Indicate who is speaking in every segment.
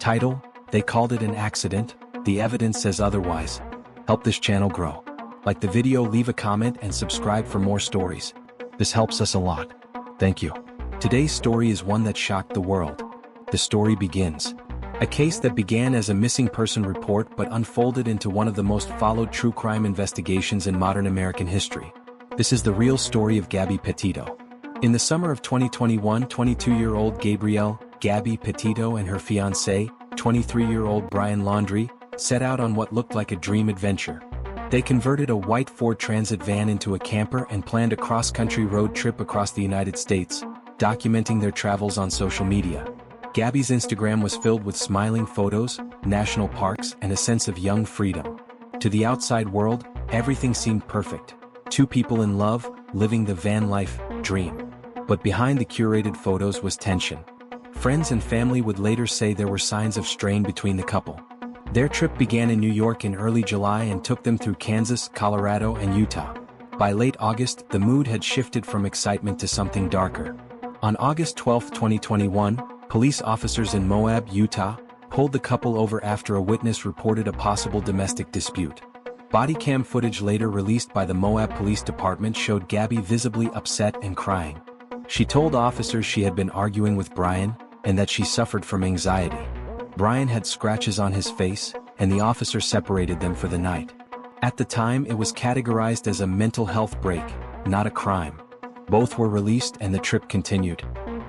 Speaker 1: Title: They called it an accident, the evidence says otherwise. Help this channel grow. Like the video, leave a comment and subscribe for more stories. This helps us a lot. Thank you. Today's story is one that shocked the world. The story begins. A case that began as a missing person report but unfolded into one of the most followed true crime investigations in modern American history. This is the real story of Gabby Petito. In the summer of 2021, 22-year-old Gabby Petito and her fiancé, 23-year-old Brian Laundrie, set out on what looked like a dream adventure. They converted a white Ford Transit van into a camper and planned a cross-country road trip across the United States, documenting their travels on social media. Gabby's Instagram was filled with smiling photos, national parks, and a sense of young freedom. To the outside world, everything seemed perfect. Two people in love, living the van life dream. But behind the curated photos was tension. Friends and family would later say there were signs of strain between the couple. Their trip began in New York in early July and took them through Kansas, Colorado, and Utah. By late August, the mood had shifted from excitement to something darker. On August 12, 2021, police officers in Moab, Utah, pulled the couple over after a witness reported a possible domestic dispute. Body cam footage later released by the Moab Police Department showed Gabby visibly upset and crying. She told officers she had been arguing with Brian, and that she suffered from anxiety. Brian had scratches on his face, and the officer separated them for the night. At the time, it was categorized as a mental health break, not a crime. Both were released and the trip continued.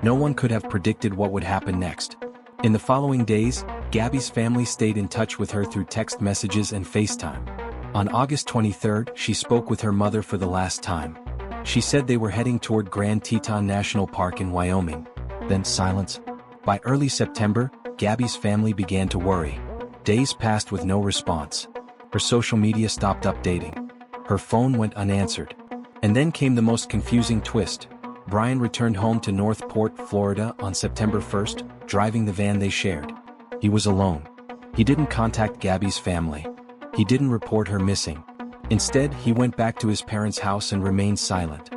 Speaker 1: No one could have predicted what would happen next. In the following days, Gabby's family stayed in touch with her through text messages and FaceTime. On August 23, she spoke with her mother for the last time. She said they were heading toward Grand Teton National Park in Wyoming. Then silence. By early September, Gabby's family began to worry. Days passed with no response. Her social media stopped updating. Her phone went unanswered. And then came the most confusing twist. Brian returned home to North Port, Florida on September 1st, driving the van they shared. He was alone. He didn't contact Gabby's family. He didn't report her missing. Instead, he went back to his parents' house and remained silent.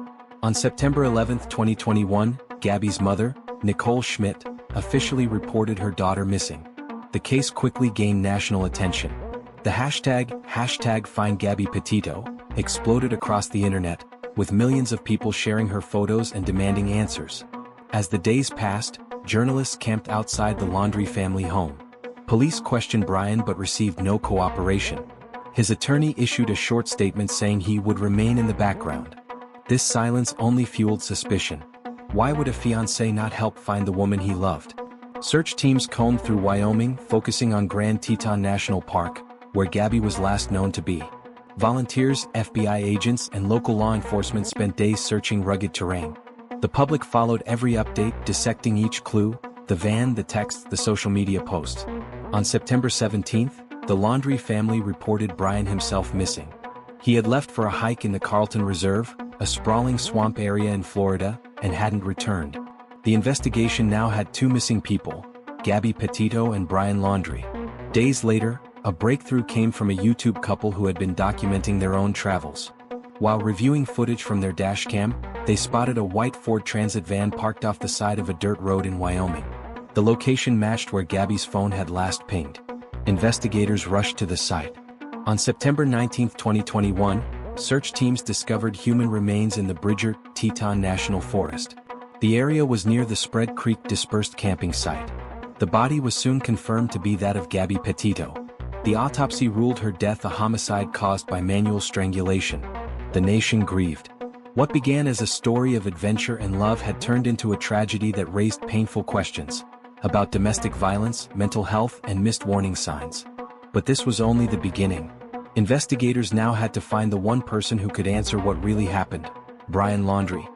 Speaker 1: On September 11, 2021, Gabby's mother, Nicole Schmidt, officially reported her daughter missing. The case quickly gained national attention. The hashtag #FindGabbyPetito exploded across the internet, with millions of people sharing her photos and demanding answers. As the days passed, journalists camped outside the Laundrie family home. Police questioned Brian but received no cooperation. His attorney issued a short statement saying he would remain in the background. This silence only fueled suspicion. Why would a fiancé not help find the woman he loved? Search teams combed through Wyoming, focusing on Grand Teton National Park, where Gabby was last known to be. Volunteers, FBI agents, and local law enforcement spent days searching rugged terrain. The public followed every update, dissecting each clue: the van, the texts, the social media posts. On September 17th, the Laundrie family reported Brian himself missing. He had left for a hike in the Carlton Reserve, a sprawling swamp area in Florida, and hadn't returned. The investigation now had two missing people, Gabby Petito and Brian Laundrie. Days later, a breakthrough came from a YouTube couple who had been documenting their own travels. While reviewing footage from their dashcam, they spotted a white Ford Transit van parked off the side of a dirt road in Wyoming. The location matched where Gabby's phone had last pinged. Investigators rushed to the site. On September 19, 2021, search teams discovered human remains in the Bridger Teton National Forest. The area was near the Spread Creek dispersed camping site. The body was soon confirmed to be that of Gabby Petito. The autopsy ruled her death a homicide caused by manual strangulation. The nation grieved. What began as a story of adventure and love had turned into a tragedy that raised painful questions about domestic violence, mental health, and missed warning signs. But this was only the beginning. Investigators now had to find the one person who could answer what really happened: Brian Laundrie.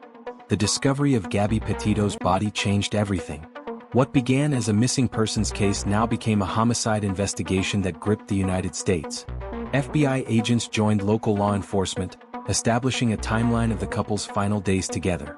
Speaker 1: The discovery of Gabby Petito's body changed everything. What began as a missing persons case now became a homicide investigation that gripped the United States. FBI agents joined local law enforcement, establishing a timeline of the couple's final days together.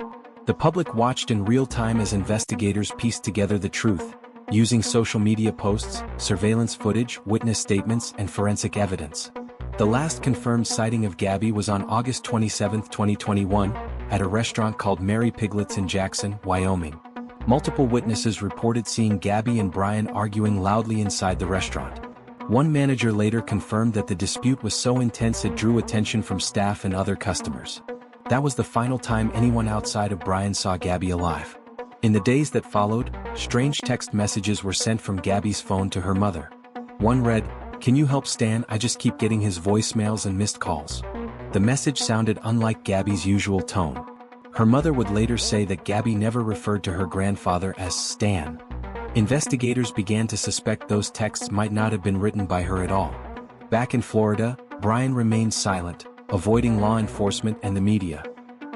Speaker 1: The public watched in real time as investigators pieced together the truth, using social media posts, surveillance footage, witness statements, and forensic evidence. The last confirmed sighting of Gabby was on August 27, 2021, at a restaurant called Mary Piglet's in Jackson, Wyoming. Multiple witnesses reported seeing Gabby and Brian arguing loudly inside the restaurant. One manager later confirmed that the dispute was so intense it drew attention from staff and other customers. That was the final time anyone outside of Brian saw Gabby alive. In the days that followed, strange text messages were sent from Gabby's phone to her mother. One read, "Can you help Stan? I just keep getting his voicemails and missed calls." The message sounded unlike Gabby's usual tone. Her mother would later say that Gabby never referred to her grandfather as Stan. Investigators began to suspect those texts might not have been written by her at all. Back in Florida, Brian remained silent, avoiding law enforcement and the media.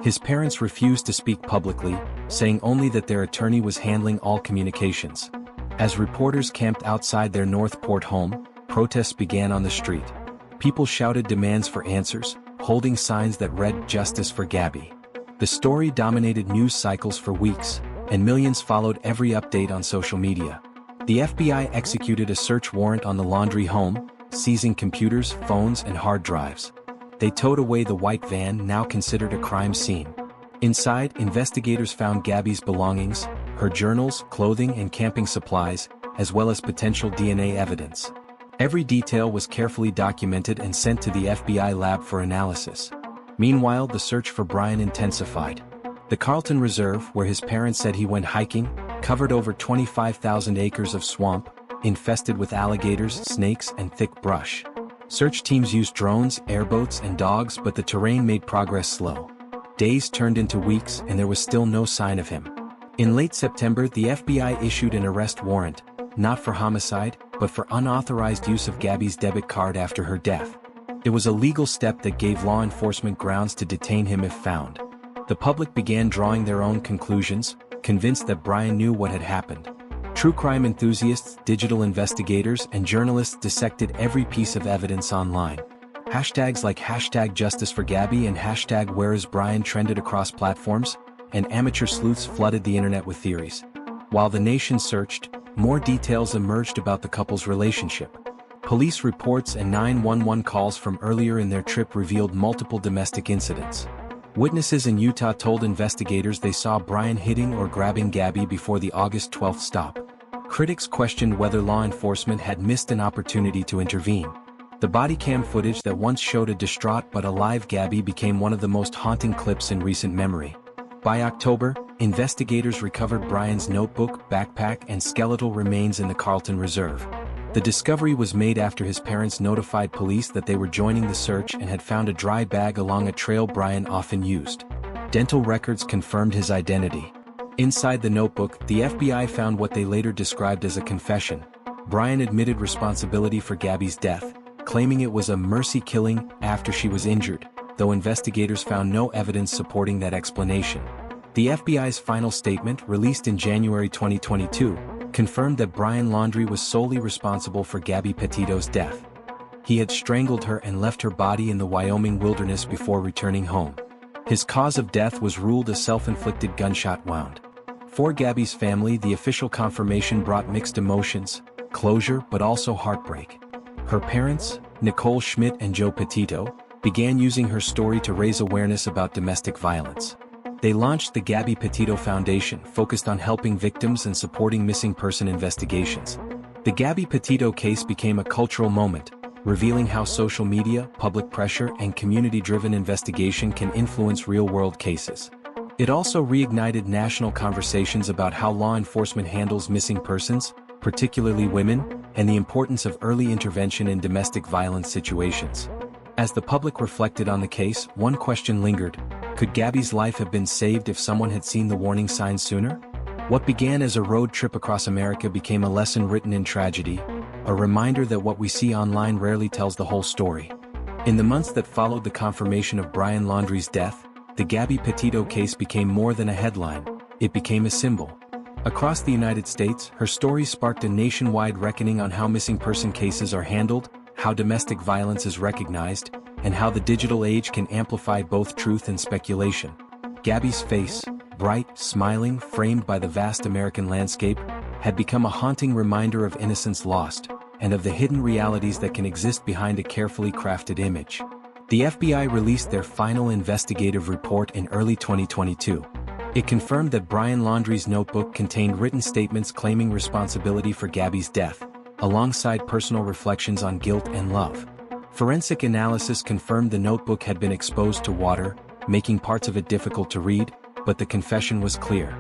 Speaker 1: His parents refused to speak publicly, saying only that their attorney was handling all communications. As reporters camped outside their Northport home, protests began on the street. People shouted demands for answers, holding signs that read "Justice for Gabby." The story dominated news cycles for weeks, and millions followed every update on social media. The FBI executed a search warrant on the Laundrie home, seizing computers, phones, and hard drives. They towed away the white van, now considered a crime scene. Inside, investigators found Gabby's belongings, her journals, clothing, and camping supplies, as well as potential DNA evidence. Every detail was carefully documented and sent to the FBI lab for analysis. Meanwhile, the search for Brian intensified. The Carlton Reserve, where his parents said he went hiking, covered over 25,000 acres of swamp, infested with alligators, snakes, and thick brush. Search teams used drones, airboats, and dogs, but the terrain made progress slow. Days turned into weeks, and there was still no sign of him. In late September, the FBI issued an arrest warrant, not for homicide, but for unauthorized use of Gabby's debit card after her death. It was a legal step that gave law enforcement grounds to detain him if found. The public began drawing their own conclusions, convinced that Brian knew what had happened. True crime enthusiasts, digital investigators, and journalists dissected every piece of evidence online. Hashtags like #JusticeForGabby and #WhereIsBrian trended across platforms, and amateur sleuths flooded the internet with theories. While the nation searched, more details emerged about the couple's relationship. Police reports and 911 calls from earlier in their trip revealed multiple domestic incidents. Witnesses in Utah told investigators they saw Brian hitting or grabbing Gabby before the August 12 stop. Critics questioned whether law enforcement had missed an opportunity to intervene. The body cam footage that once showed a distraught but alive Gabby became one of the most haunting clips in recent memory. By October, investigators recovered Brian's notebook, backpack, and skeletal remains in the Carlton Reserve. The discovery was made after his parents notified police that they were joining the search and had found a dry bag along a trail Brian often used. Dental records confirmed his identity. Inside the notebook, the FBI found what they later described as a confession. Brian admitted responsibility for Gabby's death, claiming it was a mercy killing after she was injured, though investigators found no evidence supporting that explanation. The FBI's final statement, released in January 2022, confirmed that Brian Laundrie was solely responsible for Gabby Petito's death. He had strangled her and left her body in the Wyoming wilderness before returning home. His cause of death was ruled a self-inflicted gunshot wound. For Gabby's family, the official confirmation brought mixed emotions, closure but also heartbreak. Her parents, Nicole Schmidt and Joe Petito, began using her story to raise awareness about domestic violence. They launched the Gabby Petito Foundation, focused on helping victims and supporting missing person investigations. The Gabby Petito case became a cultural moment, revealing how social media, public pressure, and community-driven investigation can influence real-world cases. It also reignited national conversations about how law enforcement handles missing persons, particularly women, and the importance of early intervention in domestic violence situations. As the public reflected on the case, one question lingered: could Gabby's life have been saved if someone had seen the warning signs sooner? What began as a road trip across America became a lesson written in tragedy, a reminder that what we see online rarely tells the whole story. In the months that followed the confirmation of Brian Laundrie's death, the Gabby Petito case became more than a headline, it became a symbol. Across the United States, her story sparked a nationwide reckoning on how missing person cases are handled, how domestic violence is recognized, and how the digital age can amplify both truth and speculation. Gabby's face, bright, smiling, framed by the vast American landscape, had become a haunting reminder of innocence lost, and of the hidden realities that can exist behind a carefully crafted image. The FBI released their final investigative report in early 2022. It confirmed that Brian Laundrie's notebook contained written statements claiming responsibility for Gabby's death, alongside personal reflections on guilt and love. Forensic analysis confirmed the notebook had been exposed to water, making parts of it difficult to read, but the confession was clear.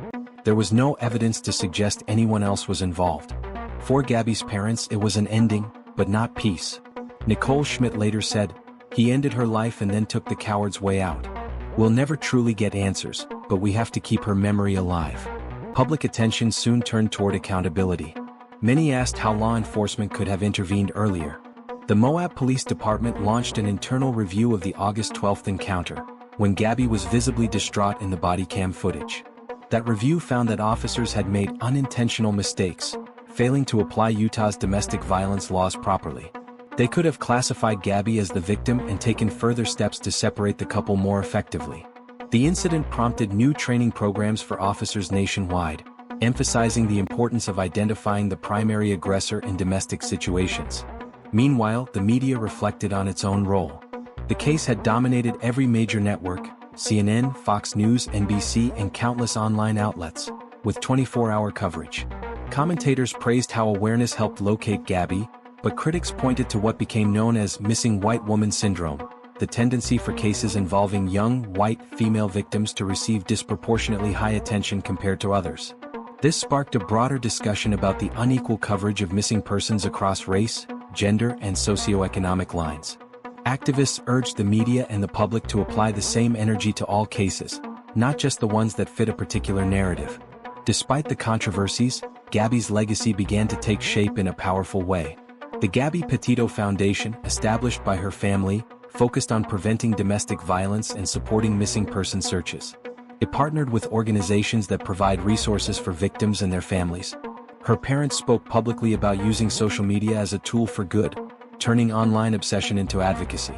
Speaker 1: There was no evidence to suggest anyone else was involved. For Gabby's parents, it was an ending, but not peace. Nicole Schmidt later said, "He ended her life and then took the coward's way out. We'll never truly get answers, but we have to keep her memory alive." Public attention soon turned toward accountability. Many asked how law enforcement could have intervened earlier. The Moab Police Department launched an internal review of the August 12th encounter, when Gabby was visibly distraught in the body cam footage. That review found that officers had made unintentional mistakes, failing to apply Utah's domestic violence laws properly. They could have classified Gabby as the victim and taken further steps to separate the couple more effectively. The incident prompted new training programs for officers nationwide, emphasizing the importance of identifying the primary aggressor in domestic situations. Meanwhile, the media reflected on its own role. The case had dominated every major network, CNN, Fox News, NBC, and countless online outlets, with 24-hour coverage. Commentators praised how awareness helped locate Gabby, but critics pointed to what became known as missing white woman syndrome, the tendency for cases involving young, white, female victims to receive disproportionately high attention compared to others. This sparked a broader discussion about the unequal coverage of missing persons across race, gender, and socioeconomic lines. Activists urged the media and the public to apply the same energy to all cases, not just the ones that fit a particular narrative. Despite the controversies, Gabby's legacy began to take shape in a powerful way. The Gabby Petito Foundation, established by her family, focused on preventing domestic violence and supporting missing person searches. It partnered with organizations that provide resources for victims and their families. Her parents spoke publicly about using social media as a tool for good, turning online obsession into advocacy.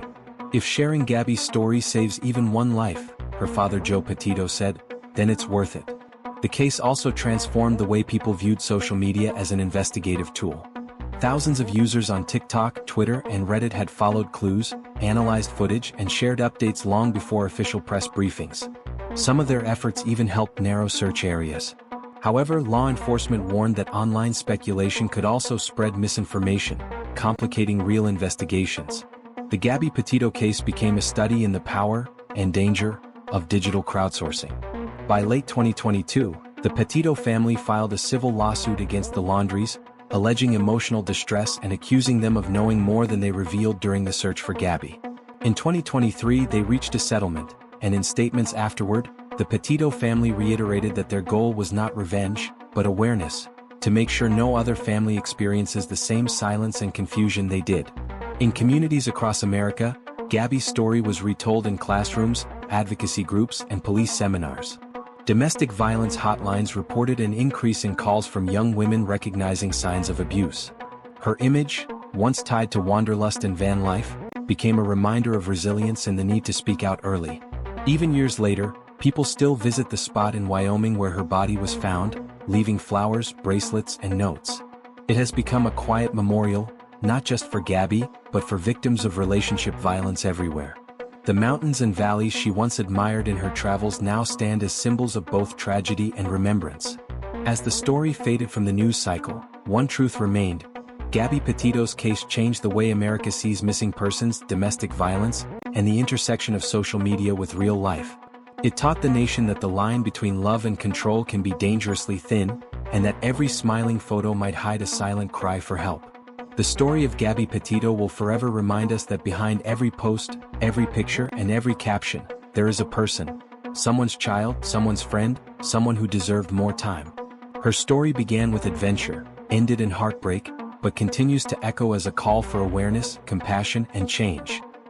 Speaker 1: "If sharing Gabby's story saves even one life," her father Joe Petito said, "then it's worth it." The case also transformed the way people viewed social media as an investigative tool. Thousands of users on TikTok, Twitter, and Reddit had followed clues, analyzed footage, and shared updates long before official press briefings. Some of their efforts even helped narrow search areas. However, law enforcement warned that online speculation could also spread misinformation, complicating real investigations. The Gabby Petito case became a study in the power and danger of digital crowdsourcing. By late 2022, the Petito family filed a civil lawsuit against the Laundries, alleging emotional distress and accusing them of knowing more than they revealed during the search for Gabby. In 2023, they reached a settlement, and in statements afterward, the Petito family reiterated that their goal was not revenge, but awareness, to make sure no other family experiences the same silence and confusion they did. In communities across America, Gabby's story was retold in classrooms, advocacy groups, and police seminars. Domestic violence hotlines reported an increase in calls from young women recognizing signs of abuse. Her image, once tied to wanderlust and van life, became a reminder of resilience and the need to speak out early. Even years later, people still visit the spot in Wyoming where her body was found, leaving flowers, bracelets, and notes. It has become a quiet memorial, not just for Gabby, but for victims of relationship violence everywhere. The mountains and valleys she once admired in her travels now stand as symbols of both tragedy and remembrance. As the story faded from the news cycle, one truth remained: Gabby Petito's case changed the way America sees missing persons, domestic violence, and the intersection of social media with real life. It taught the nation that the line between love and control can be dangerously thin, and that every smiling photo might hide a silent cry for help. The story of Gabby Petito will forever remind us that behind every post, every picture, and every caption, there is a person. Someone's child, someone's friend, someone who deserved more time. Her story began with adventure, ended in heartbreak, but continues to echo as a call for awareness, compassion, and change.